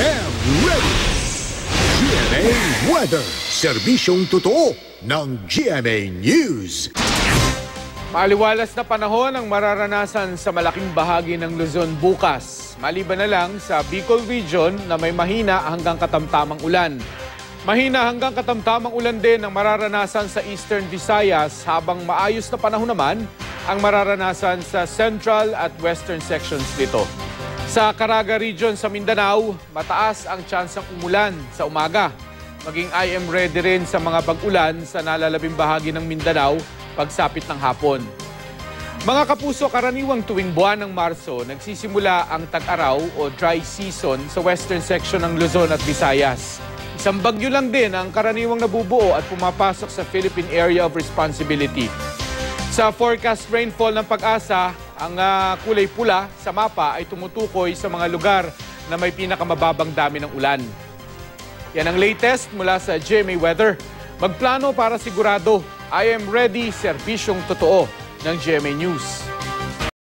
am ready. GMA Weather. Serbisyong totoo ng GMA News. Maliwalas na panahon ang mararanasan sa malaking bahagi ng Luzon bukas. Maliban na lang sa Bicol Region na may mahina hanggang katamtamang ulan. Mahina hanggang katamtamang ulan din ang mararanasan sa Eastern Visayas habang maayos na panahon naman ang mararanasan sa Central at Western sections nito. Sa Caraga Region sa Mindanao, mataas ang tsansang umulan sa umaga. Maging I am ready rin sa mga pag-ulan sa nalalabing bahagi ng Mindanao pagsapit ng hapon. Mga kapuso, karaniwang tuwing buwan ng Marso, nagsisimula ang tag-araw o dry season sa western section ng Luzon at Visayas. Isang bagyo lang din ang karaniwang nabubuo at pumapasok sa Philippine Area of Responsibility. Sa forecast rainfall ng Pag-asa, ang kulay pula sa mapa ay tumutukoy sa mga lugar na may pinakamababang dami ng ulan. Yan ang latest mula sa GMA Weather. Magplano para sigurado. I am ready, serbisyong totoo ng GMA News.